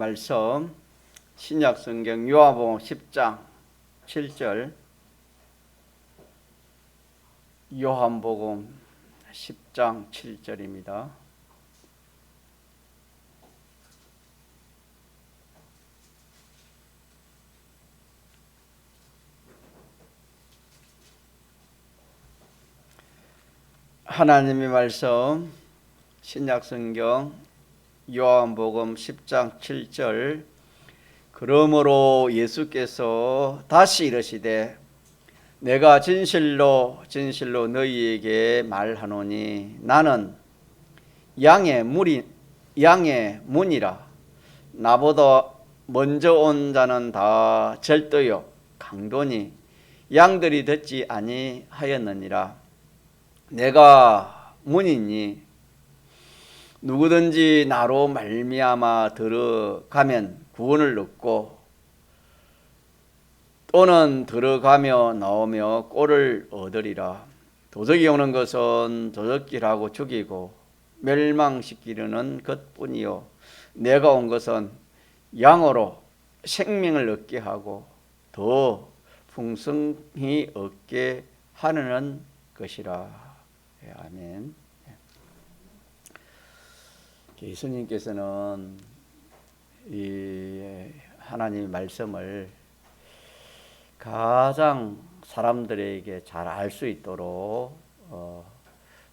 말씀 신약성경 요한복음 10장 7절. 요한복음 10장 7절입니다. 하나님의 말씀 신약성경 요한복음 10장 7절. 그러므로 예수께서 다시 이르시되 내가 진실로 너희에게 말하노니 나는 양의 문이라. 나보다 먼저 온 자는 다 절도요 강도니 양들이 듣지 아니하였느니라. 내가 문이니 누구든지 나로 말미암아 들어가면 구원을 얻고 또는 들어가며 나오며 꼴을 얻으리라. 도적이 오는 것은 도적질하고 죽이고 멸망시키려는 것뿐이요 내가 온 것은 양으로 생명을 얻게 하고 더 풍성히 얻게 하는 것이라. 아멘. 예수님께서는 이 하나님의 말씀을 가장 사람들에게 잘 알 수 있도록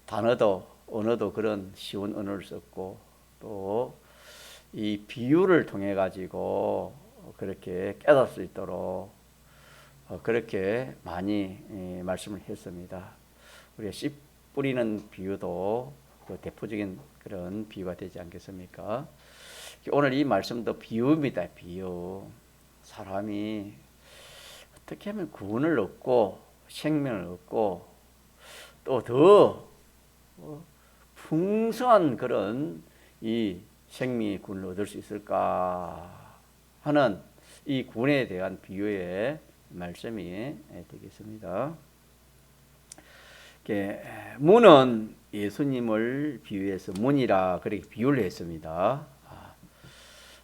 단어도 언어도 그런 쉬운 언어를 썼고 또 이 비유를 통해 가지고 그렇게 깨달을 수 있도록 그렇게 많이 말씀을 했습니다. 우리가 씨 뿌리는 비유도 그 대표적인 그런 비유가 되지 않겠습니까? 오늘 이 말씀도 비유입니다. 비유. 사람이 어떻게 하면 구원을 얻고 생명을 얻고 또 더 풍성한 그런 이 생명의 구원을 얻을 수 있을까 하는 이 구원에 대한 비유의 말씀이 되겠습니다. 문은 예수님을 비유해서 문이라 그렇게 비유를 했습니다.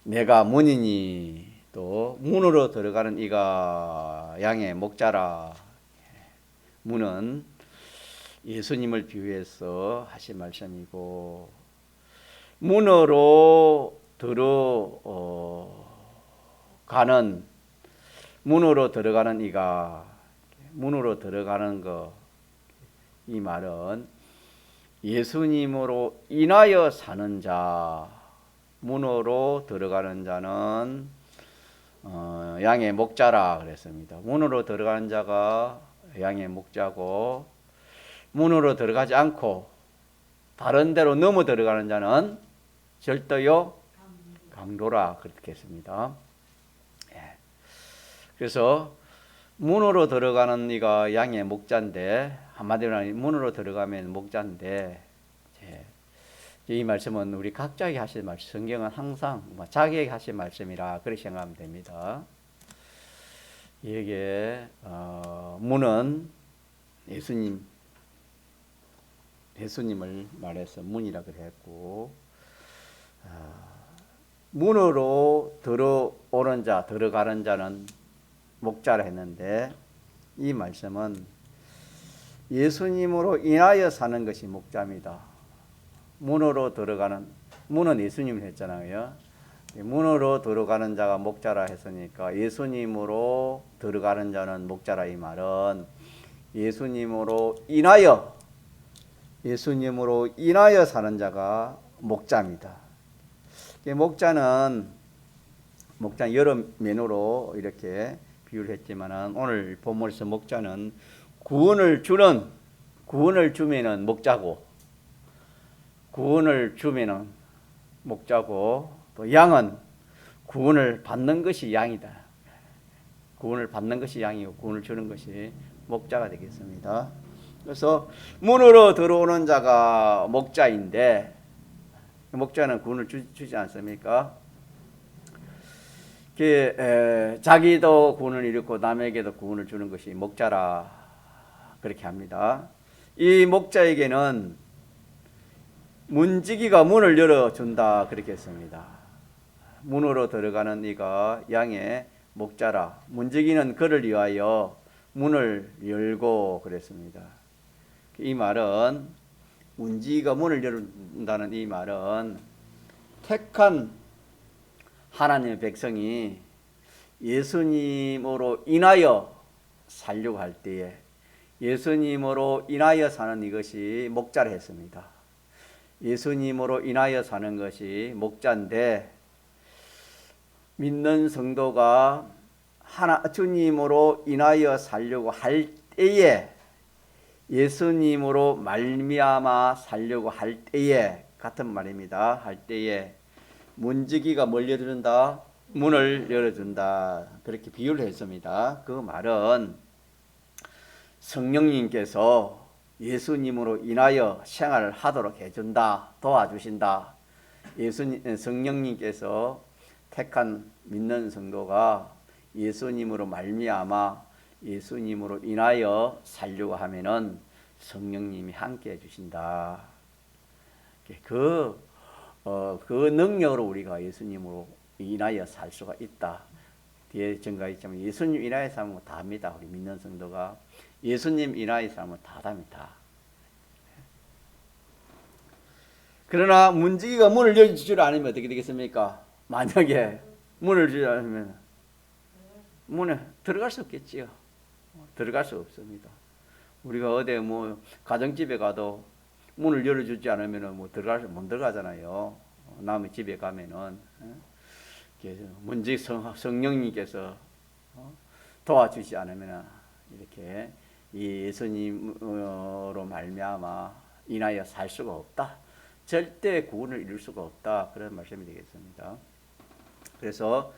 내가 문이니 또 문으로 들어가는 이가 양의 목자라. 문은 예수님을 비유해서 하신 말씀이고 문으로 들어가는 이가 문으로 들어가는 것. 이 말은 예수님으로 인하여 사는 자, 문으로 들어가는 자는 양의 목자라 그랬습니다. 문으로 들어가는 자가 양의 목자고 문으로 들어가지 않고 다른 데로 넘어 들어가는 자는 절도요 강도라 그렇게 했습니다. 그래서 문으로 들어가는 이가 양의 목자인데 한마디로 문으로 들어가면 목자인데 이 말씀은 우리 각자에게 하신 말씀, 성경은 항상 자기에게 하신 말씀이라 그렇게 생각하면 됩니다. 이게 문은 예수님을 말해서 문이라 그랬고 문으로 들어오는 자, 들어가는 자는 목자라 했는데 이 말씀은 예수님으로 인하여 사는 것이 목자입니다. 문으로 들어가는, 문은 예수님을 했잖아요. 문으로 들어가는 자가 목자라 했으니까 예수님으로 들어가는 자는 목자라. 이 말은 예수님으로 인하여 사는 자가 목자입니다. 목자는 여러 면으로 이렇게 비유를 했지만 오늘 본문에서 목자는 구원을 주면은 목자고 또 양은 구원을 받는 것이 양이다. 구원을 받는 것이 양이고 구원을 주는 것이 목자가 되겠습니다. 그래서 문으로 들어오는 자가 목자인데 목자는 구원을 주지 않습니까? 자기도 구원을 이루고 남에게도 구원을 주는 것이 목자라 그렇게 합니다. 이 목자에게는 문지기가 문을 열어준다 그렇게 했습니다. 문으로 들어가는 이가 양의 목자라. 문지기는 그를 위하여 문을 열고 그랬습니다. 이 말은 문지기가 문을 열는다는 이 말은 택한 하나님의 백성이 예수님으로 인하여 살려고 할 때에 예수님으로 인하여 사는 이것이 목자라 했습니다. 예수님으로 인하여 사는 것이 목자인데 믿는 성도가 주님으로 인하여 살려고 할 때에 예수님으로 말미암아 살려고 할 때에 같은 말입니다. 할 때에 문지기가 뭘 열어준다? 문을 열어준다. 그렇게 비유를 했습니다. 그 말은 성령님께서 예수님으로 인하여 생활을 하도록 해준다. 도와주신다. 성령님께서 택한 믿는 성도가 예수님으로 말미암아 예수님으로 인하여 살려고 하면은 성령님이 함께 해주신다. 그 능력으로 우리가 예수님으로 인하여 살 수가 있다. 뒤에 증가했지만 예수님 인하여 살면 다 합니다. 우리 믿는 성도가 예수님 인하여 살면 다 합니다. 그러나 문지기가 문을 열줄 줄 아니면 어떻게 되겠습니까? 만약에 문을 열지 않으면 문에 들어갈 수 없겠지요. 들어갈 수 없습니다. 우리가 어디 가정집에 가도 문을 열어주지 않으면 못 들어가잖아요. 남의 집에 가면은 문지 성령님께서 도와주지 않으면 이렇게 예수님으로 말미암아 인하여 살 수가 없다. 절대 구원을 이룰 수가 없다. 그런 말씀이 되겠습니다. 그래서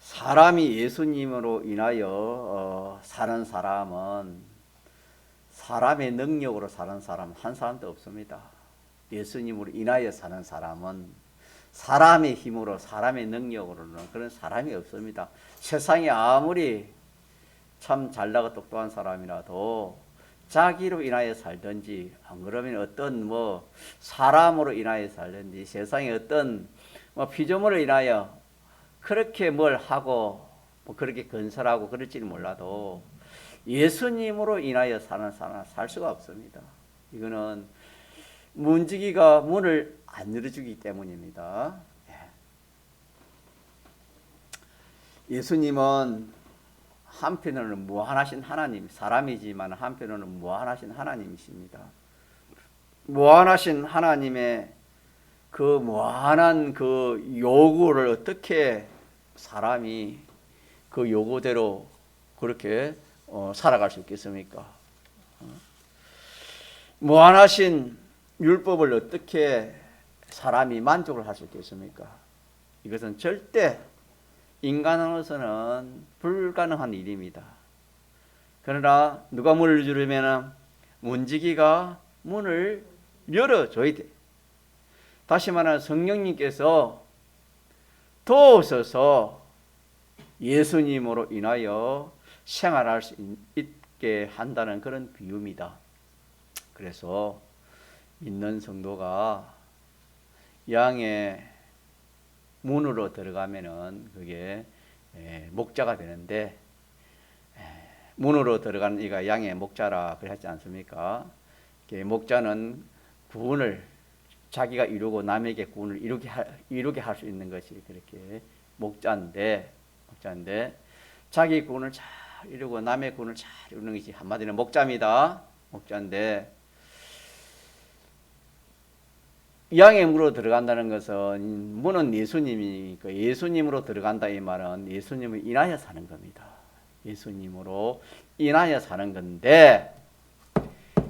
사람이 예수님으로 인하여 사는 사람은 사람의 능력으로 사는 사람 한 사람도 없습니다. 예수님으로 인하여 사는 사람은 사람의 힘으로 사람의 능력으로는 그런 사람이 없습니다. 세상에 아무리 참 잘나고 똑똑한 사람이라도 자기로 인하여 살든지 안 그러면 어떤 사람으로 인하여 살든지 세상에 어떤 피조물로 인하여 그렇게 뭘 하고 그렇게 건설하고 그럴지는 몰라도 예수님으로 인하여 사는 사람은 살 수가 없습니다. 이거는 문지기가 문을 안 열어주기 때문입니다. 예수님은 한편으로는 무한하신 하나님, 사람이지만 한편으로는 무한하신 하나님이십니다. 무한하신 하나님의 그 무한한 그 요구를 어떻게 사람이 그 요구대로 그렇게 살아갈 수 있겠습니까? 무한하신 율법을 어떻게 사람이 만족을 할 수 있겠습니까? 이것은 절대 인간으로서는 불가능한 일입니다. 그러나 누가 문을 열으면 문지기가 문을 열어줘야 돼. 다시 말하면 성령님께서 도우셔서 예수님으로 인하여 생활할 수 있게 한다는 그런 비유입니다. 그래서 믿는 성도가 양의 문으로 들어가면은 그게 목자가 되는데 문으로 들어가는 이가 양의 목자라 그랬지 않습니까? 목자는 구원을 자기가 이루고 남에게 구원을 이루게 할 수 있는 것이 그렇게 목자인데 자기 구원을 잘 이루고 남의 구원을 잘 이루는 것이 한마디로 목자입니다. 목자인데 양의 문으로 들어간다는 것은 문은 예수님이니까 예수님으로 들어간다 이 말은 예수님을 인하여 사는 겁니다. 예수님으로 인하여 사는 건데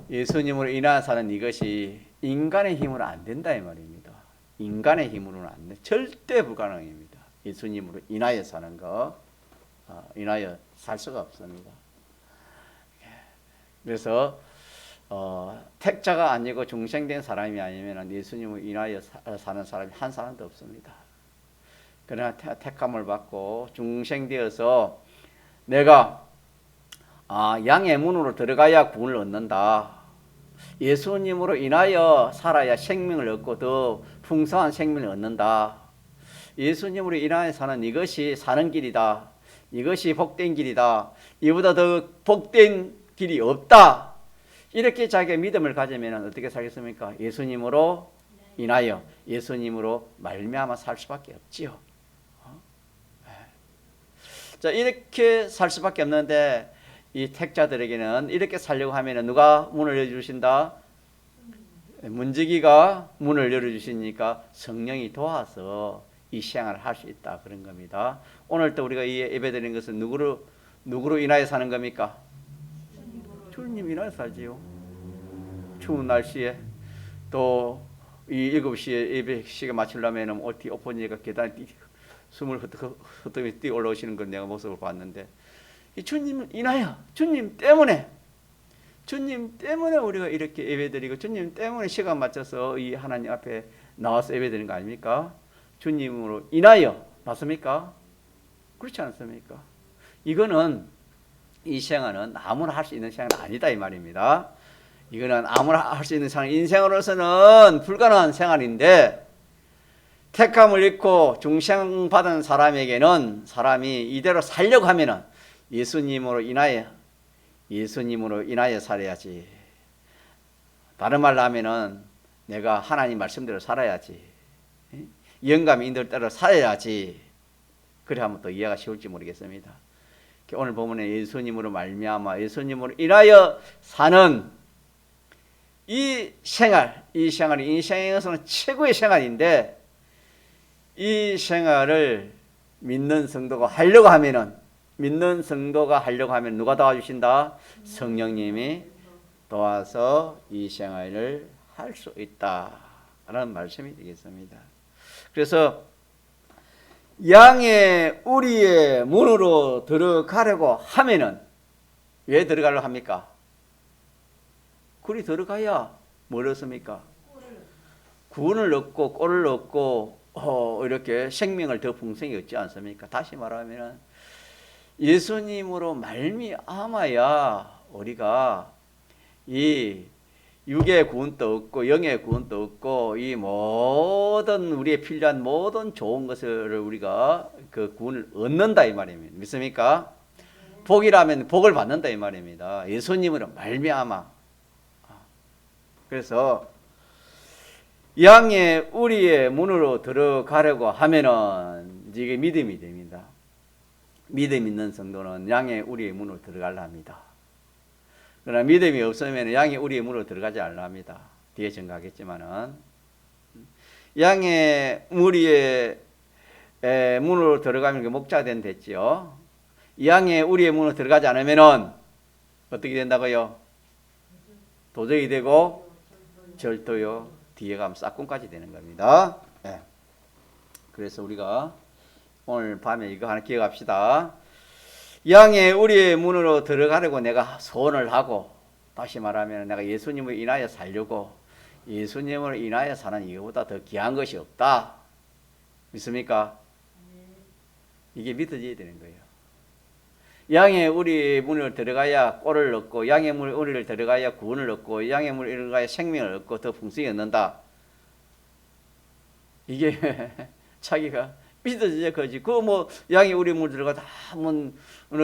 예수님으로 인하여 사는 이것이 인간의 힘으로 안 된다 이 말입니다. 인간의 힘으로는 안 돼. 절대 불가능입니다. 예수님으로 인하여 사는 거 인하여 살 수가 없습니다. 그래서 택자가 아니고 중생된 사람이 아니면 예수님을 인하여 사는 사람이 한 사람도 없습니다. 그러나 택함을 받고 중생되어서 내가 양의 문으로 들어가야 구원을 얻는다. 예수님으로 인하여 살아야 생명을 얻고 더 풍성한 생명을 얻는다. 예수님으로 인하여 사는 이것이 사는 길이다. 이것이 복된 길이다. 이보다 더 복된 길이 없다. 이렇게 자기의 믿음을 가지면 어떻게 살겠습니까? 예수님으로 인하여, 예수님으로 말미암아 살 수밖에 없지요. 자, 이렇게 살 수밖에 없는데 이 택자들에게는 이렇게 살려고 하면 누가 문을 열어주신다? 문지기가 문을 열어주시니까 성령이 도와서 이 생활을 할 수 있다, 그런 겁니다. 오늘 또 우리가 이 예배드리는 것은 누구로 인하여 사는 겁니까? 주님 인하여 살지요. 추운 날씨에 또 이 7시에 예배 시간 마치려면 어디 오퍼니까 계단에 숨을 헛헛이 뛰어 올라오시는 건 내가 모습을 봤는데, 이 주님을 인하여, 주님 때문에 우리가 이렇게 예배드리고 주님 때문에 시간 맞춰서 이 하나님 앞에 나와서 예배드리는 거 아닙니까? 주님으로 인하여 맞습니까? 그렇지 않습니까? 이거는 이 생활은 아무나 할 수 있는 생활은 아니다 이 말입니다. 이거는 아무나 할 수 있는 생활, 인생으로서는 불가능한 생활인데 택함을 입고 중생받은 사람에게는 사람이 이대로 살려고 하면은 예수님으로 인하여 살아야지. 다른 말로 하면은 내가 하나님 말씀대로 살아야지. 영감이 인도를 따라 살아야지. 그래 하면 또 이해가 쉬울지 모르겠습니다. 오늘 본문에 예수님으로 말미암아 예수님으로 인하여 사는 이 생활이 인생에서는 최고의 생활인데, 이 생활을 믿는 성도가 하려고 하면 누가 도와주신다? 성령님이 도와서 이 생활을 할 수 있다라는 말씀이 되겠습니다. 그래서 양의 우리의 문으로 들어가려고 하면은 왜 들어가려고 합니까? 그리 들어가야 뭘 얻습니까? 구원을 얻고 꼴을 얻고 이렇게 생명을 더 풍성히 얻지 않습니까? 다시 말하면 예수님으로 말미암아야 우리가 이 육의 구원도 얻고 영의 구원도 얻고 이 모든 우리의 필요한 모든 좋은 것을 우리가 그 구원을 얻는다 이 말입니다. 믿습니까? 복이라면 복을 받는다 이 말입니다. 예수님으로 말미암아. 그래서 양의 우리의 문으로 들어가려고 하면은 이게 믿음이 됩니다. 믿음 있는 성도는 양의 우리의 문으로 들어가려 합니다. 그러나 믿음이 없으면 양의 우리의 문으로 들어가지 않으려 합니다. 뒤에 증가하겠지만은 양의 우리의 문으로 들어가면 목자가 됐지요. 양의 우리의 문으로 들어가지 않으면은 어떻게 된다고요? 도적이 되고 절도요. 뒤에 가면 싹군까지 되는 겁니다. 네. 그래서 우리가 오늘 밤에 이거 하나 기억합시다. 양의 우리의 문으로 들어가려고 내가 소원을 하고, 다시 말하면 내가 예수님을 인하여 살려고, 예수님을 인하여 사는 이거보다 더 귀한 것이 없다. 믿습니까? 이게 믿어져야 되는 거예요. 양의 우리의 문을 들어가야 꼴을 얻고, 양의 우리를 들어가야 구원을 얻고, 양의 문을 들어가야 생명을 얻고 더 풍성히 얻는다. 이게 자기가 믿어져야 거지. 양의 우리 문을 들어가 하면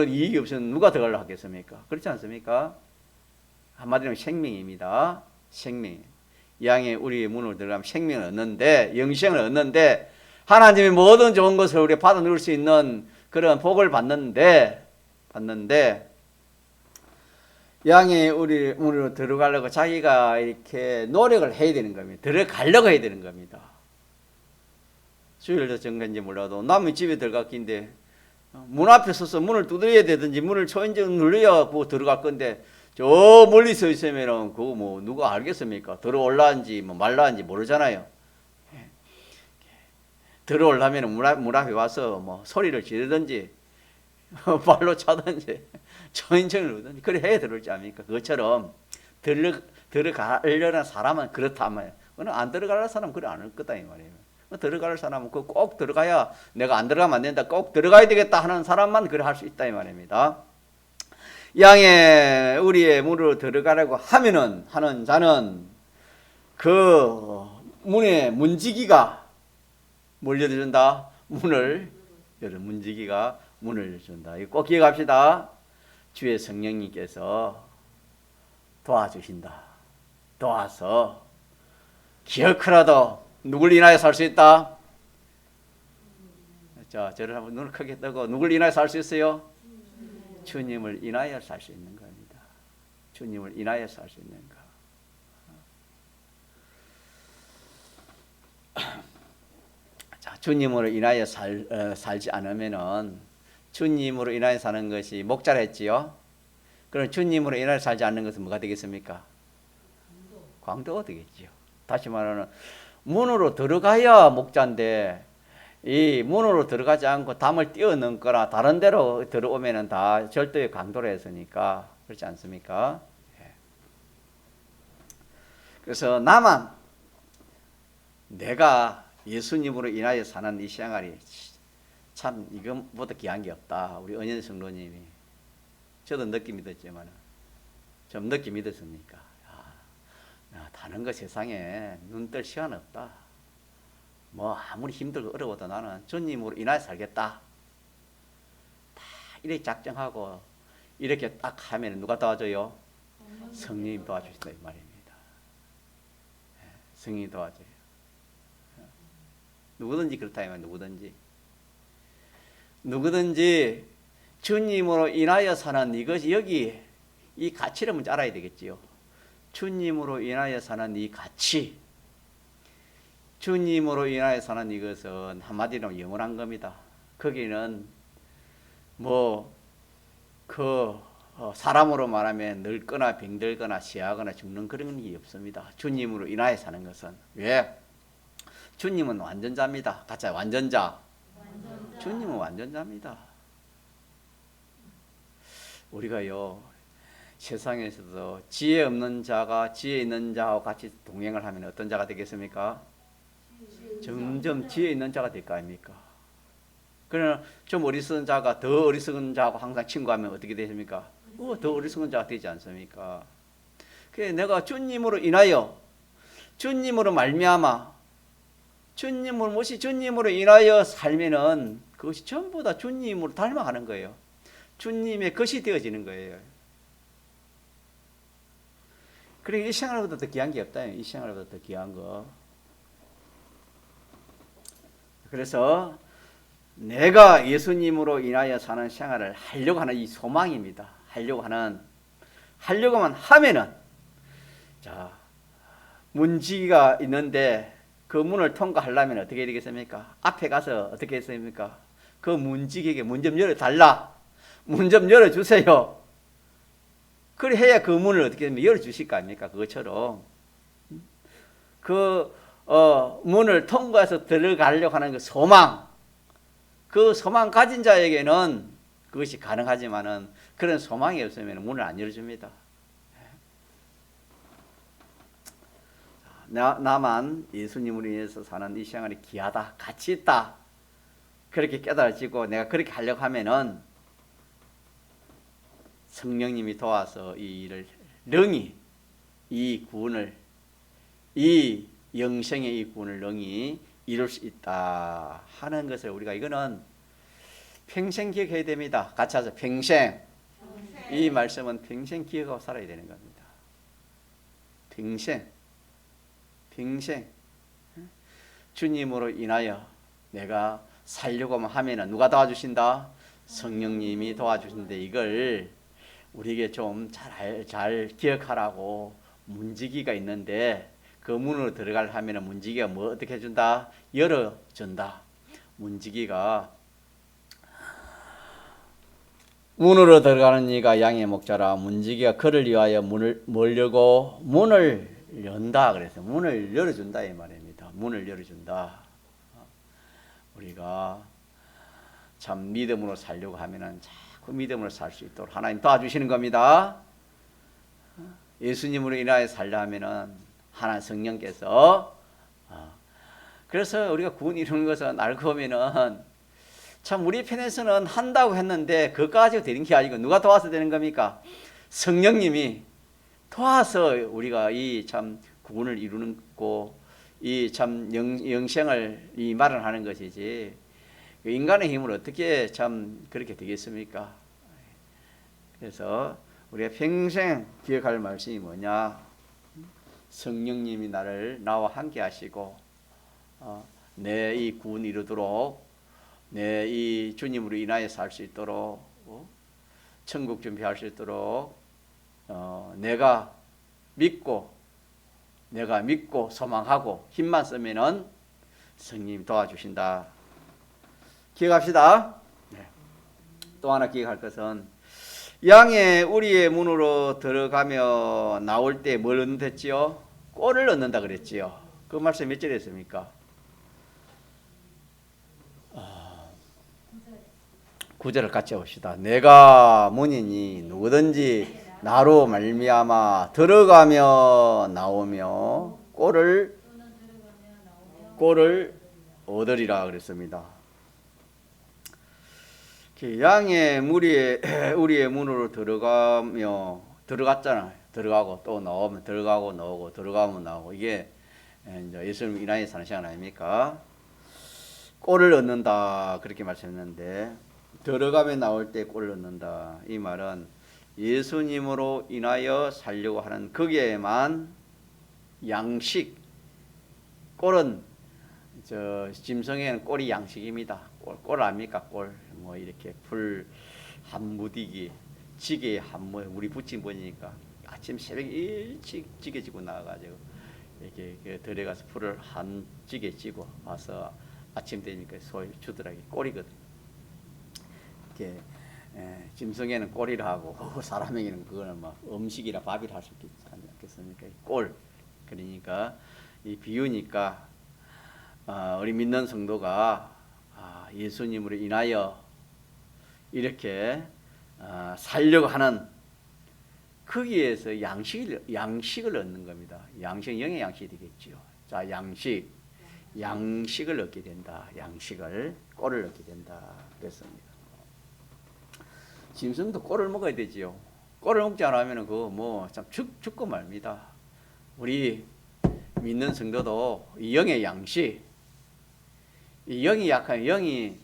이익이 없으면 누가 들어가려고 하겠습니까? 그렇지 않습니까? 한마디로 생명입니다. 생명. 양의 우리의 문을 들어가면 생명을 얻는데, 영생을 얻는데, 하나님이 모든 좋은 것을 우리가 받아 누릴 수 있는 그런 복을 받는데 양의 우리 문으로 들어가려고 자기가 이렇게 노력을 해야 되는 겁니다. 들어가려고 해야 되는 겁니다. 주일도 정간지 몰라도 남의 집에 들어갔긴데 문 앞에 서서 문을 두드려야 되든지 문을 초인종 눌러야 뭐 들어갈 건데, 저 멀리 서 있으면은 그거 뭐 누가 알겠습니까? 들어올라는지 뭐 말라는지 모르잖아요. 들어오려면 문 앞에 와서 뭐 소리를 지르든지 발로 차든지 초인종을 누르든지 그래 해야 들어올지 않습니까? 그것처럼 들어가려는 사람은 그렇다 말이에요. 안 들어가려는 사람은 그래 안 할 거다 이 말이에요. 들어갈 사람은 꼭 들어가야, 내가 안 들어가면 안 된다, 꼭 들어가야 되겠다 하는 사람만 그래 할 수 있다 이 말입니다. 양의 우리의 문으로 들어가려고 하는 자는 그 문에 문지기가 뭘 열어준다? 문을 열어. 문지기가 문을 준다. 이거 꼭 기억합시다. 주의 성령님께서 도와주신다. 도와서 기어크라도 누굴 인하여 살 수 있다? 자, 저를 한번 눈을 크게 뜨고 누굴 인하여 살 수 있어요? 주님을 인하여 살 수 있는 겁니다. 주님을 인하여 살 수 있는 거. 자, 주님으로 인하여 살지 않으면은 주님으로 인하여 사는 것이 목자라 했지요. 그럼 주님으로 인하여 살지 않는 것은 뭐가 되겠습니까? 광도가 되겠지요. 다시 말하면 문으로 들어가야 목자인데 이 문으로 들어가지 않고 담을 뛰어넘거나 다른 데로 들어오면은 다 절도의 강도로 했으니까 그렇지 않습니까? 그래서 나만 내가 예수님으로 인하여 사는 이 생활이 참 이것보다 귀한 게 없다. 우리 은현 성도님이 저도 늦게 믿었지만 좀 늦게 믿었으니까 다른 거 세상에 눈 뜰 시간 없다. 뭐 아무리 힘들고 어려워도 나는 주님으로 인하여 살겠다. 다 이렇게 작정하고 이렇게 딱 하면 누가 도와줘요? 성령님 도와주신다 이 말입니다. 성령이 도와줘요. 누구든지 그렇다 이 말. 누구든지 주님으로 인하여 사는 이것이 여기 이 가치를 먼저 알아야 되겠지요. 주님으로 인하여 사는 이 가치, 주님으로 인하여 사는 이것은 한마디로 영원한 겁니다. 거기는 사람으로 말하면 늙거나 병들거나 시하거나 죽는 그런 게 없습니다. 주님으로 인하여 사는 것은. 왜? 주님은 완전자입니다. 같이 완전자. 주님은 완전자입니다. 우리가요 세상에서도 지혜 없는 자가 지혜 있는 자와 같이 동행을 하면 어떤 자가 되겠습니까? 점점 지혜 있는 자가 될 거 아닙니까? 그러나 좀 어리석은 자가 더 어리석은 자하고 항상 친구하면 어떻게 되십니까? 더 어리석은 자가 되지 않습니까? 그래서 내가 주님으로 인하여 주님으로 말미암아 주님을 모시 주님으로 인하여 살면은 그것이 전부 다 주님으로 닮아가는 거예요. 주님의 것이 되어지는 거예요. 그러니까 이 생활보다 더 귀한 게 없다. 이 생활보다 더 귀한 거. 그래서 내가 예수님으로 인하여 사는 생활을 하려고 하는 이 소망입니다. 하려고만 하면은 자 문지기가 있는데 그 문을 통과하려면 어떻게 되겠습니까? 앞에 가서 어떻게 했습니까? 그 문지기에게 문 좀 열어달라. 문 좀 열어주세요. 그래 해야 그 문을 어떻게 하면 열어주실 거 아닙니까? 그것처럼 문을 통과해서 들어가려고 하는 그 소망 가진 자에게는 그것이 가능하지만은 그런 소망이 없으면 문을 안 열어줍니다. 나만 예수님으로 인해서 사는 이 생활이 귀하다, 가치 있다. 그렇게 깨달아지고 내가 그렇게 하려고 하면은 성령님이 도와서 이 일을 능히 이 구원을 이 영생의 이 구원을 능히 이룰 수 있다 하는 것을 우리가 이거는 평생 기억해야 됩니다. 같이 하자. 평생. 이 말씀은 평생 기억하고 살아야 되는 겁니다. 평생. 주님으로 인하여 내가 살려고만 하면은 누가 도와주신다? 성령님이 도와주신데 이걸 우리에게 좀 잘 기억하라고 문지기가 있는데 그 문으로 들어가려 하면은 문지기가 뭐 어떻게 해준다? 열어준다. 문지기가 문으로 들어가는 이가 양의 목자라. 문지기가 그를 위하여 뭘 열고 문을 연다. 그래서 문을 열어준다 이 말입니다. 문을 열어준다. 우리가 참 믿음으로 살려고 하면은 자꾸 믿음으로 살 수 있도록 하나님 도와주시는 겁니다. 예수님으로 인하여 살려 하면은 하나님 성령께서 그래서 우리가 구원 이루는 것은 알고 보면은 참 우리 편에서는 한다고 했는데 그것까지 되는 게 아니고 누가 도와서 되는 겁니까? 성령님이 도와서 우리가 이 참 구원을 이루는 거, 이 참 영생을 이 마련하는 것이지. 인간의 힘을 어떻게 참 그렇게 되겠습니까? 그래서 우리가 평생 기억할 말씀이 뭐냐? 성령님이 나와 함께 하시고 내 이 구원 이루도록 내 이 주님으로 인하여 살 수 있도록 천국 준비할 수 있도록 내가 믿고 소망하고 힘만 쓰면은 성령님 도와주신다. 기억합시다. 네. 또 하나 기억할 것은 양의 우리의 문으로 들어가며 나올 때 뭘 얻는댔지요? 꼴을 얻는다 그랬지요. 그 말씀 몇 절에 있습니까? 9절을 같이 봅시다. 내가 문이니 누구든지 나로 말미암아 들어가며 나오며 꼴을 얻으리라 그랬습니다. 양의 우리의 문으로 들어갔잖아요. 들어가고 또 나오면 들어가고 나오고 들어가면 나오고 이게 이제 예수님 인하여 사는 시간 아닙니까? 꼴을 얻는다 그렇게 말씀했는데 들어가며 나올 때 꼴을 얻는다. 이 말은 예수님으로 인하여 살려고 하는 거기에만 양식 꼴은 짐승에는 꼴이 양식입니다. 꼴 압니까? 꼴 뭐 이렇게 불 한 무디기 지게에 한 무 우리 부친 보니까 아침 새벽 일찍 지게 지고 나가가지고 이렇게 들에 가서 불을 한 지게 지고 와서 아침 되니까 소위 주더라기 꼴이거든. 이렇게 짐승에는 꼴이라 하고 사람에게는 그거는 막 음식이라 밥이라 할 수 있지 않겠습니까? 꼴. 그러니까 이 비유니까 우리 믿는 성도가 예수님으로 인하여 이렇게 살려고 하는 거기에서 양식을 얻는 겁니다. 양식 영의 양식이 되겠죠. 자, 양식을 얻게 된다. 꼴을 얻게 된다. 그랬습니다. 짐승도 꼴을 먹어야 되지요. 꼴을 먹지 않으면 그거 뭐 참 죽고 말니다. 우리 믿는 성도도 이 영의 양식, 이 영이 약한 영이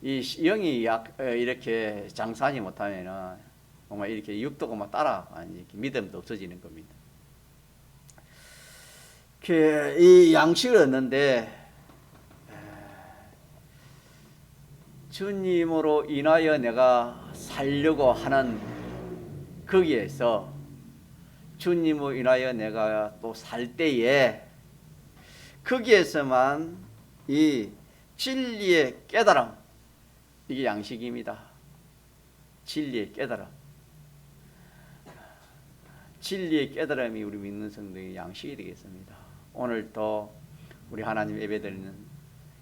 이렇게 장사하지 못하면은 정말 이렇게 육도가 막 이렇게 믿음도 없어지는 겁니다. 이 양식을 얻는데 주님으로 인하여 내가 살려고 하는 거기에서 주님으로 인하여 내가 또 살 때에 거기에서만 이 진리의 깨달음 이게 양식입니다. 진리의 깨달음. 진리의 깨달음이 우리 믿는 성도의 양식이 되겠습니다. 오늘도 우리 하나님 예배드리는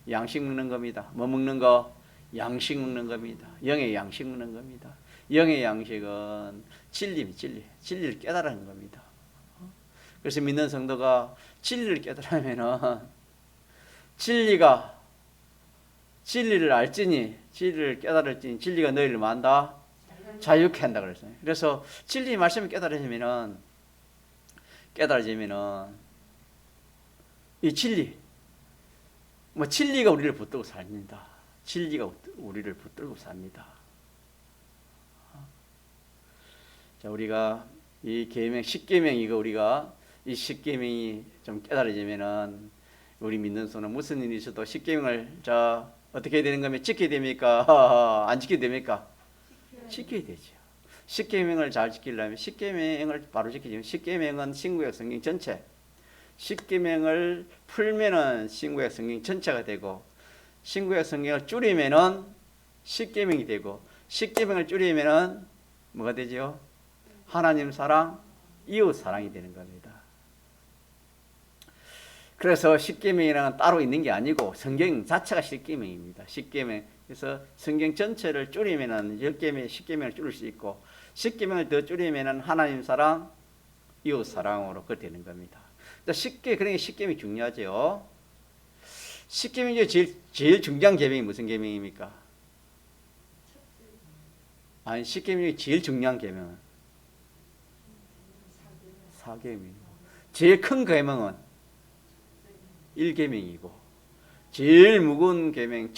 양식 먹는 겁니다. 뭐 먹는 거? 양식 먹는 겁니다. 영의 양식 먹는 겁니다. 영의 양식은 진리를 깨달은 겁니다. 그래서 믿는 성도가 진리를 깨달으면은 진리를 알지니 진리를 깨달을지니 진리가 너희를 만다 자유케 한다 그랬어요. 그래서 진리 말씀이 깨달아지면은 이 진리가 우리를 붙들고 삽니다. 진리가 우리를 붙들고 삽니다. 자, 우리가 이 계명 10계명 이거 우리가 이 10계명이 좀 깨달아지면은 우리 믿는 손은 무슨 일이 있어도 10계명을 자 어떻게 되는 거면 지켜야 됩니까? 안 지켜야 됩니까? 지켜야 되죠. 10계명을 잘 지키려면 10계명을 바로 지키면 10계명은 신구약 성경 전체 10계명을 풀면은 신구약 성경 전체가 되고 신구약 성경을 줄이면은 10계명이 되고 10계명을 줄이면은 뭐가 되죠? 하나님 사랑, 이웃 사랑이 되는 겁니다. 그래서 10계명이라는 따로 있는 게 아니고 성경 자체가 10계명입니다. 10계명. 그래서 성경 전체를 줄이면은 10계명, 10계명을 줄일 수 있고 10계명을 더 줄이면은 하나님 사랑, 이웃 사랑으로 그 되는 겁니다. 그러니까 10계명이 중요하죠. 10계명 중에 제일 중요한 계명이 무슨 계명입니까? 아니 10계명 중에 제일 중요한 계명은 4계명이고 제일 큰 계명은 1계명이고 제일 무거운 계명,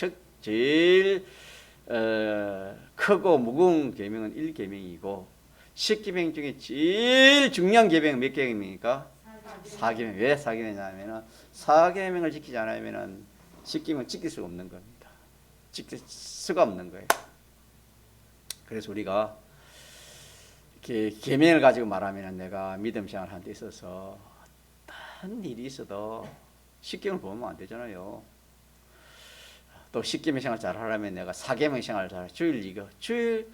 제일 크고 무거운 계명은 1계명이고 10계명 중에 제일 중요한 계명은 몇 계명입니까? 4계명. 왜 4계명이냐면 4계명을 지키지 않으면 10계명을 지킬 수가 없는 겁니다. 지킬 수가 없는 거예요. 그래서 우리가 이렇게 계명을 가지고 말하면 내가 믿음 생활 하는 데 있어서 어떤 일이 있어도 10계명을 보면 안 되잖아요. 또 10계명 생활 잘 하려면 내가 4계명 생활 잘, 주일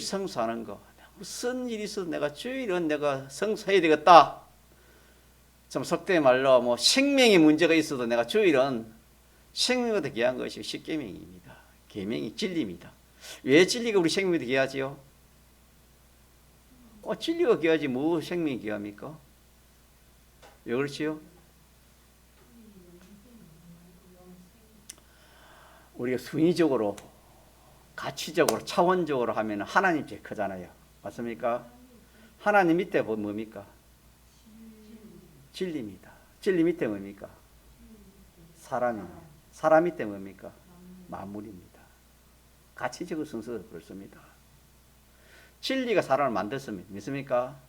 성수하는 거. 무슨 일이 있어도 내가 주일은 내가 성수해야 되겠다. 좀 속된 말로 뭐 생명의 문제가 있어도 내가 주일은 생명보다 귀한 것이 10계명입니다. 계명이 진리입니다. 왜 진리가 우리 생명보다 귀하지요? 진리가 귀하지 뭐 생명이 귀합니까? 왜 그렇지요? 우리가 순위적으로, 가치적으로, 차원적으로 하면 하나님 제일 크잖아요. 맞습니까? 하나님 밑에 뭡니까? 진리입니다. 진리 밑에 뭡니까? 사람입니다. 사람 밑에 뭡니까? 만물입니다. 가치적으로 순서가 그렇습니다. 진리가 사람을 만들었습니다. 믿습니까?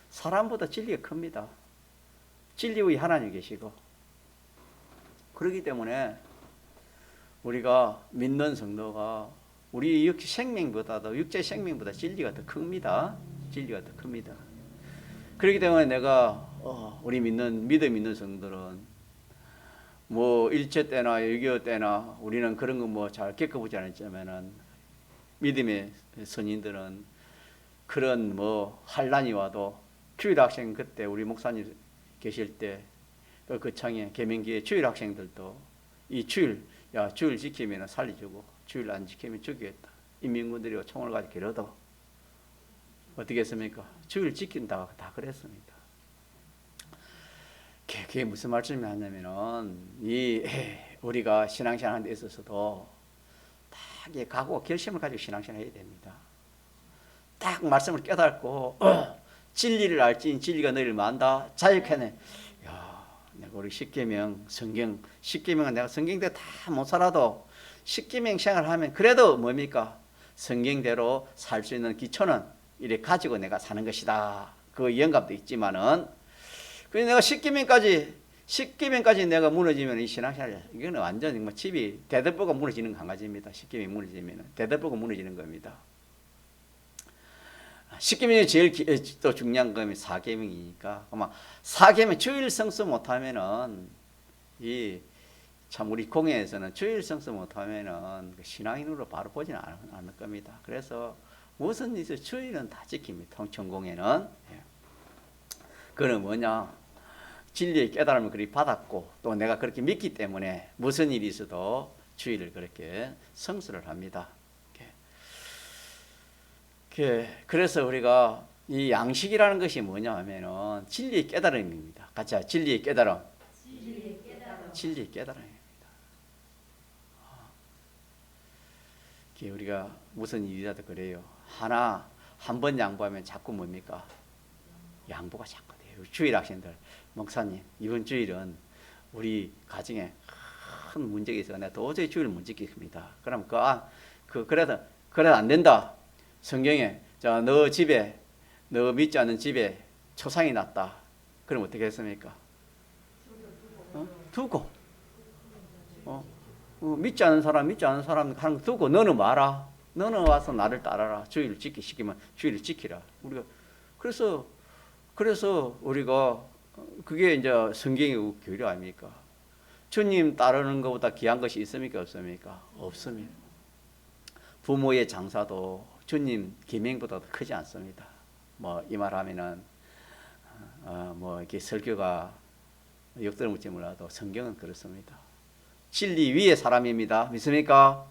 사람보다 진리가 큽니다. 진리 위에 하나님 계시고. 그렇기 때문에 우리가 믿는 성도가 우리 육체 생명보다도 육체 생명보다 진리가 더 큽니다. 진리가 더 큽니다. 그렇기 때문에 내가 우리 믿음 있는 성도들은 뭐 일제 때나 6.25 때나 우리는 그런 거 뭐 잘 겪어보지 않았지만은 믿음의 선인들은 그런 뭐 환란이 와도 주일 학생 그때 우리 목사님 계실 때 그 창에 계명기에 주일 학생들도 이 주일 지키면 살려주고 주일 안 지키면 죽이겠다. 인민군들이 총을 가지고 길어도 어떻게 했습니까? 주일 지킨다고 다 그랬습니다. 그게 무슨 말씀이 하냐면은 우리가 신앙생활 하는 데 있어서도 딱 각오 결심을 가지고 신앙생활 해야 됩니다. 딱 말씀을 깨닫고 진리를 알지 진리가 너희를 만다 자유케네. 내가 우리 10계명 성경 10계명은 내가 성경대로 다 못 살아도 10계명 생활하면 그래도 뭡니까? 성경대로 살 수 있는 기초는 이래 가지고 내가 사는 것이다. 그 영감도 있지만은 그래서 내가 10계명까지 내가 무너지면 이 신앙생활 이거는 완전 정말 집이 대들보가 무너지는 강아지입니다. 10계명이 무너지면 대들보가 무너지는 겁니다. 10계명이 제일 또 중요한 거면 4계명이니까 아마 4계명 주일 성수 못하면은 참 우리 공예에서는 주일 성수 못하면은 신앙인으로 바로 보지는 않을 겁니다. 그래서 무슨 일이 있어도 주일은 다 지킵니다. 통천공예는. 그는 뭐냐? 진리의 깨달음을 그렇게 받았고 또 내가 그렇게 믿기 때문에 무슨 일이 있어도 주일을 그렇게 성수를 합니다. 그래서 우리가 이 양식이라는 것이 뭐냐 하면은 진리의 깨달음입니다. 같이 진리의 깨달음. 진리의 깨달음입니다. 우리가 무슨 일이라도 그래요. 한 번 양보하면 자꾸 뭡니까? 양보가 자꾸 돼요. 주일 학생들, 목사님, 이번 주일은 우리 가정에 큰 문제가 있어서 내가 도저히 주일을 못 지킵니다. 그럼 그래도 안 된다. 성경에 너 집에 너 믿지 않는 집에 초상이 났다. 그럼 어떻게 했습니까? 두고 믿지 않는 사람 하는 거 두고 너는 와라. 너는 와서 나를 따라라. 주일을 시키면 주일을 지키라. 우리가 그래서 우리가 그게 이제 성경의 교리 아닙니까? 주님 따르는 것보다 귀한 것이 있습니까? 없습니까? 없습니다. 부모의 장사도 주님 계명보다 더 크지 않습니다. 뭐 이 말하면은 뭐 이렇게 설교가 욕들을지 몰라도 성경은 그렇습니다. 진리 위의 사람입니다. 믿습니까?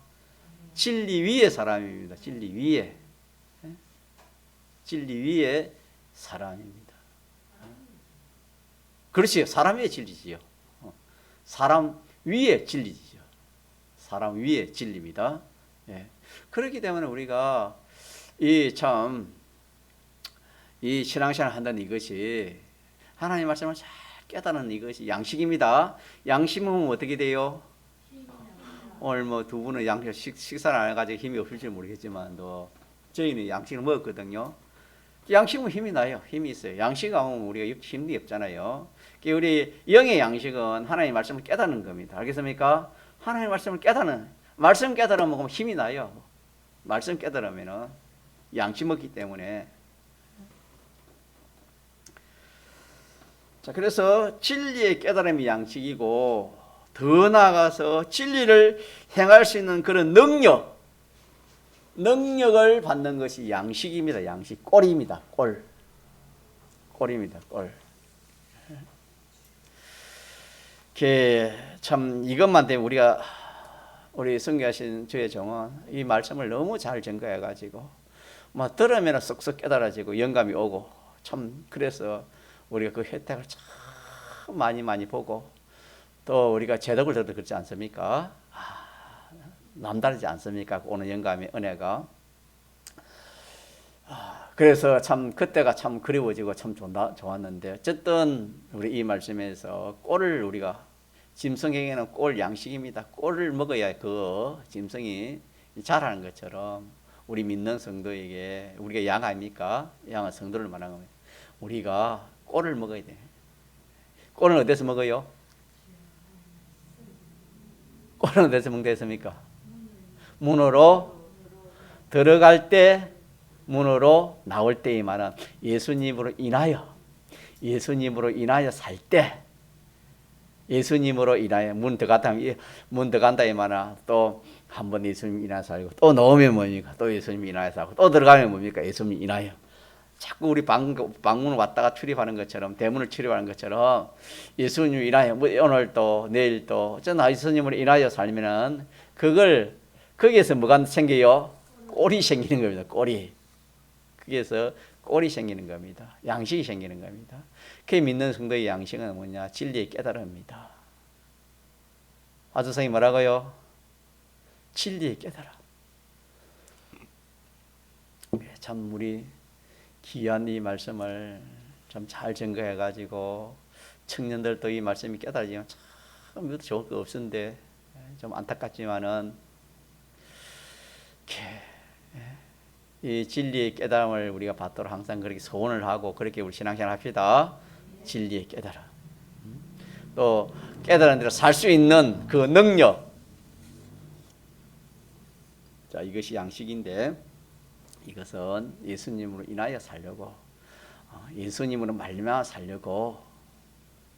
진리 위의 사람입니다. 진리 위에. 진리 위의 사람입니다. 그렇지요. 사람 위에 진리지요. 사람 위에 진리지요. 사람 위에 진리입니다. 예. 그렇기 때문에 우리가 이 신앙생활 한다는 이것이 하나님 말씀을 잘 깨달은 이것이 양식입니다. 양식은 어떻게 돼요? 오늘 뭐 두 분은 식사를 안 해가지고 힘이 없을지 모르겠지만 저희는 양식을 먹었거든요. 양식은 힘이 나요. 힘이 있어요. 양식 안 먹으면 우리가 힘이 없잖아요. 우리 영의 양식은 하나님의 말씀을 깨닫는 겁니다. 알겠습니까? 하나님의 말씀을 말씀 깨달아 먹으면 힘이 나요. 말씀 깨달으면은 양식 먹기 때문에. 자, 그래서 진리의 깨달음이 양식이고, 더 나아가서 진리를 행할 수 있는 그런 능력을 받는 것이 양식입니다. 양식. 꼴입니다. 꼴입니다. 꼴. 참 이것만 되면 우리 성교하신 주의 종은 이 말씀을 너무 잘 전가해가지고 막 들으면 쏙쏙 깨달아지고 영감이 오고, 참 그래서 우리가 그 혜택을 참 많이 보고, 또 우리가 제덕을 들어도 그렇지 않습니까? 남다르지 않습니까? 오는 영감의 은혜가. 그래서 참 그때가 참 그리워지고 참 좋았는데, 어쨌든 우리 이 말씀에서 꼴을 우리가, 짐승에게는 꼴 양식입니다. 꼴을 먹어야 그 짐승이 자라는 것처럼 우리 믿는 성도에게, 우리가 양 아닙니까? 양은 성도를 말하는 겁니다. 우리가 꼴을 먹어야 돼. 꼴은 어디서 먹어요? 꼴은 어디서 먹다 했습니까? 문으로 들어갈 때, 문으로 나올 때이만은 예수님으로 인하여 살 때, 예수님으로 인하여 문 들어간다 이만은 또 한 번 예수님 인하여 살고, 또 나오면 뭡니까? 또 예수님 인하여 살고, 또 들어가면 뭡니까? 예수님 인하여. 자꾸 우리 방문을 왔다가 출입하는 것처럼, 대문을 출입하는 것처럼 예수님 인하여, 오늘 또 내일 또 저는 예수님으로 인하여 살면은 거기에서 뭐가 생겨요? 꼴이 생기는 겁니다. 꼴이. 거기에서 꼴이 생기는 겁니다. 양식이 생기는 겁니다. 그 믿는 성도의 양식은 뭐냐? 진리의 깨달음입니다. 아주성이 뭐라고요? 진리의 깨달음. 참 우리 귀한 이 말씀을 좀 잘 증거해가지고 청년들도 이 말씀이 깨달아지면 참 좋을 거 없는데, 좀 안타깝지만은 이 진리의 깨달음을 우리가 받도록 항상 그렇게 소원을 하고, 그렇게 우리 신앙생활 합시다. 진리의 깨달음. 또 깨달은 대로 살 수 있는 그 능력. 자, 이것이 양식인데, 이것은 예수님으로 인하여 살려고, 예수님으로 말미암아 살려고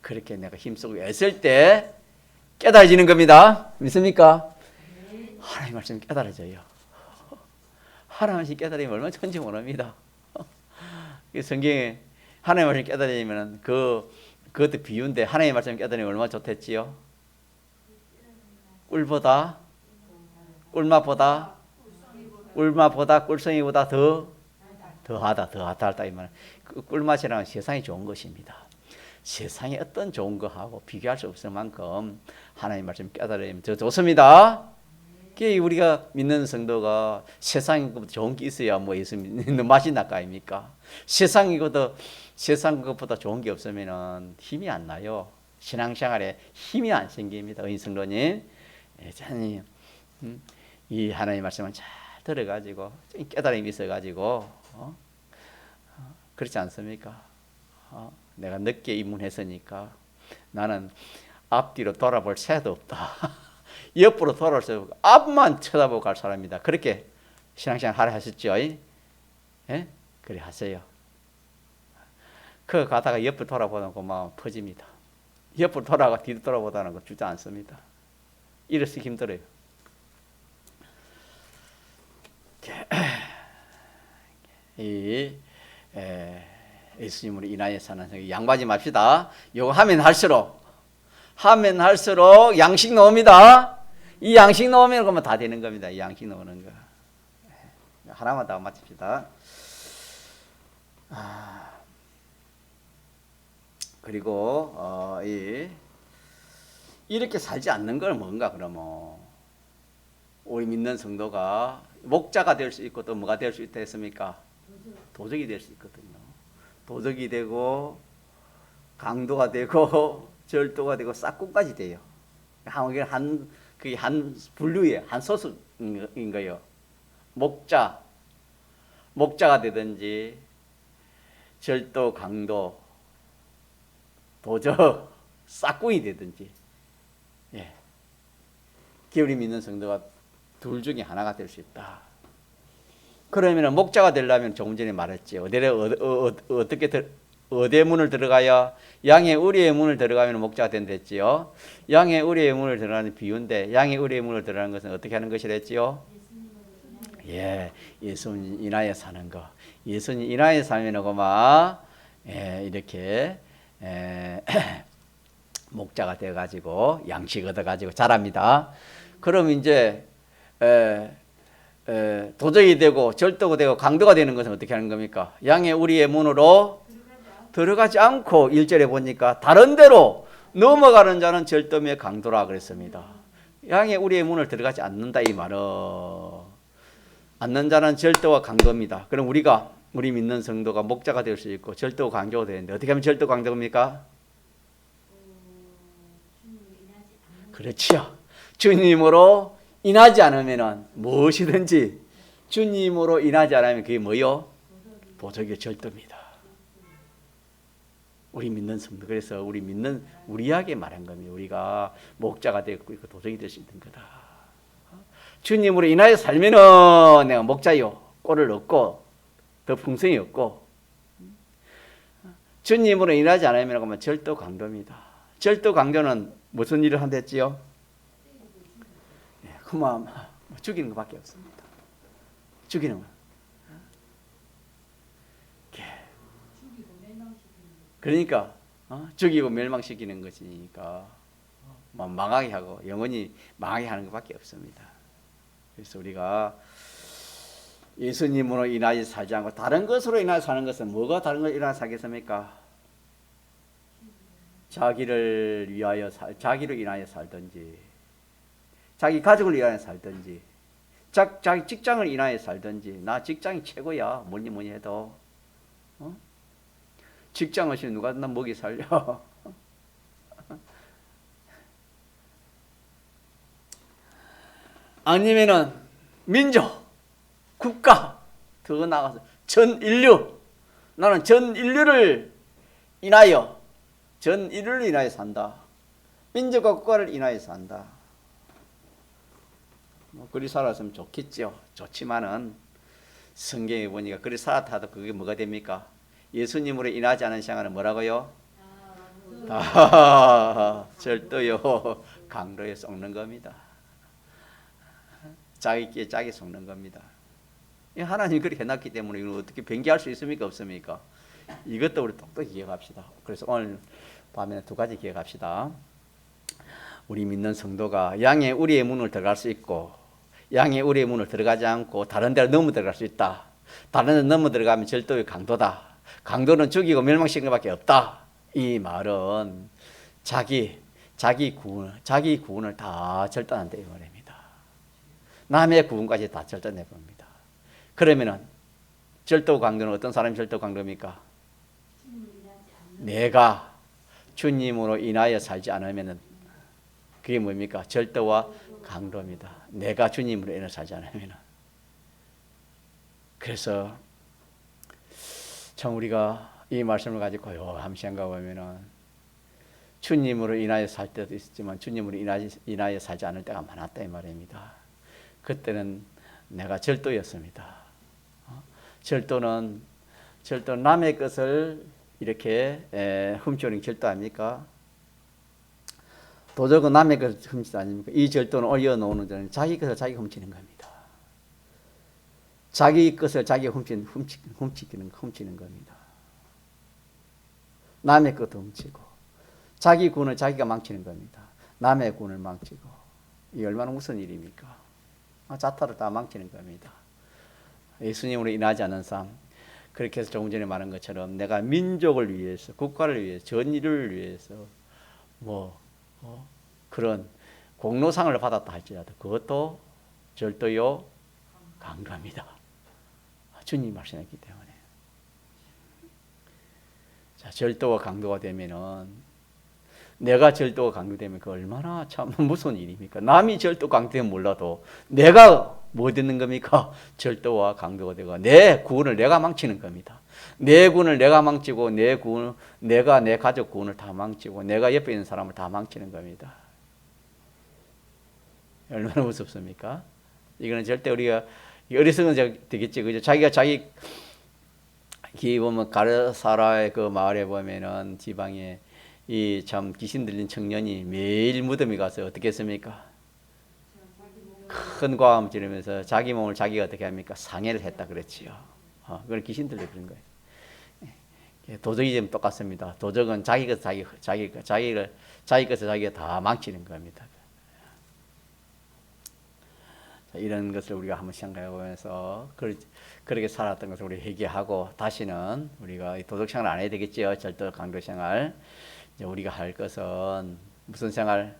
그렇게 내가 힘쓰고 애쓸 때 깨달아지는 겁니다. 믿습니까? 하나님 말씀 깨달아져요. 하나님 말씀 깨달으면 얼마나 천지 모릅니다. 성경에 하나님 말씀 깨달으면 그것도 비유인데, 하나님 말씀 깨달으면 얼마나 좋댔지요? 꿀맛보다 꿀송이보다 더하다 이 말. 그 꿀맛이라는 세상이 좋은 것입니다. 세상에 어떤 좋은 거하고 비교할 수 없을 만큼 하나님 말씀 깨달으면 더 좋습니다. 우리가 믿는 성도가 세상에 좋은 게 있어야 뭐 예수 믿는 맛이 날거 아닙니까? 세상 것보다 좋은 게 없으면 힘이 안 나요. 신앙생활에 힘이 안 생깁니다. 성도님, 이 하나님 말씀을 잘 들어가지고 깨달음이 있어가지고 그렇지 않습니까? 내가 늦게 입문했으니까 나는 앞뒤로 돌아볼 새도 없다. 옆으로 돌아올 새 없고 앞만 쳐다보고 갈 사람이다. 그렇게 신앙생활 하라 하셨죠? 예? 그래 하세요. 가다가 옆으로 돌아보는 거 마음 퍼집니다. 옆으로 돌아가 뒤로 돌아보다는 거 주지 않습니다. 이래서 힘들어요. 예수님으로 인하여 사는 양보하지 맙시다. 이거 하면 할수록 양식 나옵니다. 이 양식 나오면 그러면 다 되는 겁니다. 이 양식 나오는 거. 하나만 더 맞춥시다. 그리고 이렇게 살지 않는 건 뭔가 그러면 우리 믿는 성도가 목자가 될 수 있고 또 뭐가 될 수 있다 했습니까? 도적이 될 수 있거든요. 도적이 되고 강도가 되고 절도가 되고 싹군까지 돼요. 한 그게 한 분류의 한 소수인 거예요. 목자가 되든지 절도, 강도, 도적, 싹꿍이 되든지, 예. 기울이 믿는 성도가 둘 중에 하나가 될 수 있다. 그러면 목자가 되려면 조금 전에 말했지. 어디에 문을 들어가야 양의 우리의 문을 들어가면 목자가 된댔지요. 양의 우리의 문을 들어가는 비유인데 양의 우리의 문을 들어가는 것은 어떻게 하는 것이랬지요? 예, 예수님 인하여 사는 거. 예수님 인하여 살면 그만 이렇게 목자가 되어가지고 양식 얻어가지고 자랍니다. 그럼 이제 도적이 되고 절도가 되고 강도가 되는 것은 어떻게 하는 겁니까? 양의 우리의 문으로 들어가지 않고 1절에 보니까 다른 데로 넘어가는 자는 절도며 강도라 그랬습니다. 양의 우리의 문을 들어가지 않는다 이 말은 않는 자는 절도와 강도입니다. 그럼 우리 믿는 성도가 목자가 될 수 있고 절도 강도가 되는데 어떻게 하면 절도 강도입니까? 그렇지요. 주님으로 인하지 않으면 무엇이든지 주님으로 인하지 않으면 그게 뭐요? 도적의 절도입니다. 우리 믿는 성도. 그래서 우리에게 말한 겁니다. 우리가 목자가 되고 도적이 될 수 있는 거다. 주님으로 인하여 살면은 내가 목자요. 꼴을 얻고 더 풍성이 얻고 주님으로 인하지 않으면 절도 강도입니다. 절도 강도는 무슨 일을 한댔지요? 그만 죽이는 것밖에 없습니다. 죽이는 거. 그러니까 죽이고 멸망시키는 것이니까 망하게 하고 영원히 망하게 하는 것밖에 없습니다. 그래서 우리가 예수님으로 인하여 살지 않고 다른 것으로 인하여 사는 것은 뭐가 다른 것으로 인하여 살겠습니까? 자기를 인하여 살든지 자기 가족을 인하여 살든지 자기 직장을 인하여 살든지 나 직장이 최고야 뭐니 해도 직장 없이 누가 나 먹이 살려. 아니면은 민족, 국가, 더 나아가서 전 인류. 나는 전 인류를 인하여 산다. 민족과 국가를 인하여 산다. 그리 살았으면 좋겠죠. 좋지만은 성경에 보니까 그리 살았다도 그게 뭐가 됩니까? 예수님으로 인하지 않은 생활은 뭐라고요? 다 절도요, 강도에 썩는 겁니다. 자기끼리 짝이 속는 겁니다. 하나님이 그렇게 해놨기 때문에 이걸 어떻게 변개할 수 있습니까? 없습니까? 이것도 우리 똑똑히 기억합시다. 그래서 오늘 밤에 두 가지 기억합시다. 우리 믿는 성도가 양의 우리의 문을 들어갈 수 있고 양의 우리의 문을 들어가지 않고 다른 데로 넘어 들어갈 수 있다. 다른 데로 넘어 들어가면 절도의 강도다. 강도는 죽이고 멸망시키는 것밖에 없다. 이 말은 자기 구원을 다 절단한다 이 말입니다. 남의 구원까지 다 절단해 봅니다. 그러면은 절도 강도는 어떤 사람이 절도 강도입니까? 내가 주님으로 인하여 살지 않으면은 그게 뭡니까? 절도와 강도입니다. 내가 주님으로 인하여 살지 않으면은. 그래서 참 우리가 이 말씀을 가지고 고요함 생각하면은 주님으로 인하여 살 때도 있었지만 주님으로 인하여 살지 않을 때가 많았다 이 말입니다. 그때는 내가 절도였습니다. 절도는 남의 것을 이렇게 훔쳐오는 절도 아닙니까? 도적은 남의 것을 훔치다 아닙니까? 이 절도는 올려놓는 자는 자기 것을 자기 훔치는 겁니다. 자기 것을 자기 훔치는 겁니다. 남의 것도 훔치고 자기 구원을 자기가 망치는 겁니다. 남의 구원을 망치고 이 얼마나 무슨 일입니까? 자타를 다 망치는 겁니다. 예수님으로 인하지 않은 삶. 그렇게 해서 조금 전에 말한 것처럼 내가 민족을 위해서 국가를 위해서 전의를 위해서 그런 공로상을 받았다 할지라도 그것도 절도요 강도입니다. 주님 말씀했기 때문에. 자, 절도와 강도가 되면은 내가 절도가 강조되면 그 얼마나 참 무서운 일입니까? 남이 절도 강조되면 몰라도 내가 뭐 되는 겁니까? 절도와 강도가 되고 내 구원을 내가 망치는 겁니다. 내 구원을 내가 망치고 내가 내 가족 구원을 다 망치고 내가 옆에 있는 사람을 다 망치는 겁니다. 얼마나 무섭습니까? 이거는 절대 우리가 어리석은 되겠지, 그죠? 자기가 자기 보면 가르사라의 그 마을에 보면은 지방에 이 참 귀신 들린 청년이 매일 무덤에 가서 어떻게 했습니까? 큰 과음 지르면서 자기 몸을 자기가 어떻게 합니까? 상해를 했다 그랬지요. 그걸 귀신 들려 그런 거예요. 도적이좀 똑같습니다. 도적은 자기 것을 자기가 다 망치는 겁니다. 자, 이런 것을 우리가 한번 생각해 보면서 그렇게 살았던 것을 우리 회개하고 다시는 우리가 도덕 생활 안 해야 되겠지요. 절도 강도 생활. 이제 우리가 할 것은 무슨 생활?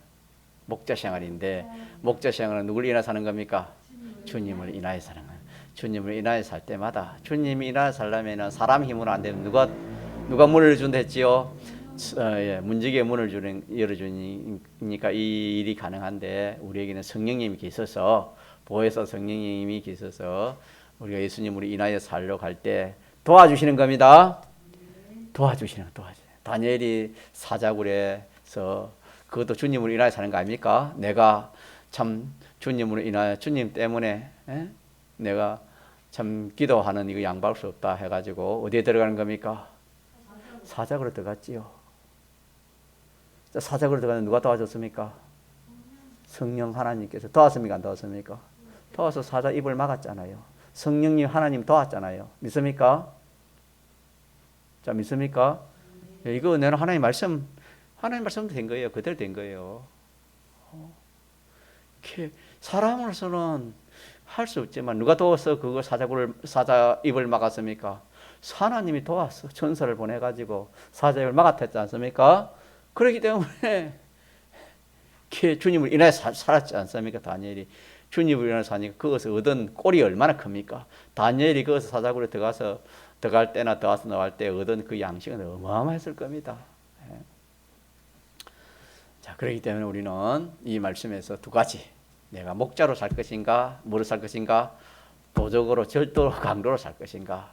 목자 생활인데 목자 생활은 누굴 인하여 사는 겁니까? 주님을 인하여 사는 거예요. 주님을 인하여 살 때마다 주님이 인하여 살려면 사람 힘으로 안 되면 누가 문을 준다 했지요? 문지기의 문을 열어주니까 이 일이 가능한데 우리에게는 성령님이 계셔서 보혜사 성령님이 계셔서 우리가 예수님으로 인하여 살려고 할 때 도와주시는 겁니다. 도와주시는. 다니엘이 사자굴에서 그것도 주님으로 인하여 사는 거 아닙니까? 내가 참 주님으로 인하여 주님 때문에 내가 참 기도하는 이거 양보할 수 없다 해가지고 어디에 들어가는 겁니까? 사자굴에 들어갔지요. 사자굴에 들어가는 누가 도와줬습니까? 성령 하나님께서 도왔습니까? 안 도왔습니까? 도와서 사자 입을 막았잖아요. 성령님 하나님 도왔잖아요. 믿습니까? 자, 믿습니까? 이거 내가 하나님 말씀도 된 거예요. 그대로 된 거예요. 사람으로서는 할 수 없지만 누가 도와서 그거 사자 입을 막았습니까? 하나님이 도왔어. 천사를 보내가지고 사자 입을 막았지 않습니까? 그렇기 때문에 주님을 인하여 살았지 않습니까? 다니엘이 주님을 인하여 사니까 그것을 얻은 꼴이 얼마나 큽니까? 다니엘이 그것을 사자굴에 들어갈 때나 들어와서 나올 때 얻은 그 양식은 어마어마했을 겁니다. 자, 그렇기 때문에 우리는 이 말씀에서 두 가지, 내가 목자로 살 것인가, 뭐로 살 것인가, 도적으로 절도로 강도로 살 것인가,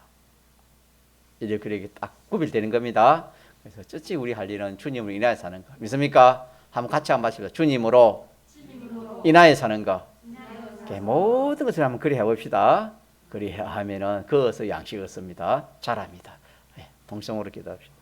이렇게 딱 구별되는 겁니다. 그래서 쩌찌 우리 할 일은 주님을 인하여 사는 거. 믿습니까? 한번 같이 한번 하십시다. 주님으로 인하여 사는 거. 모든 것을 한번 그리 해봅시다. 그리 하면은 그것을 양식을 씁니다. 잘합니다. 동성으로 기도합시다.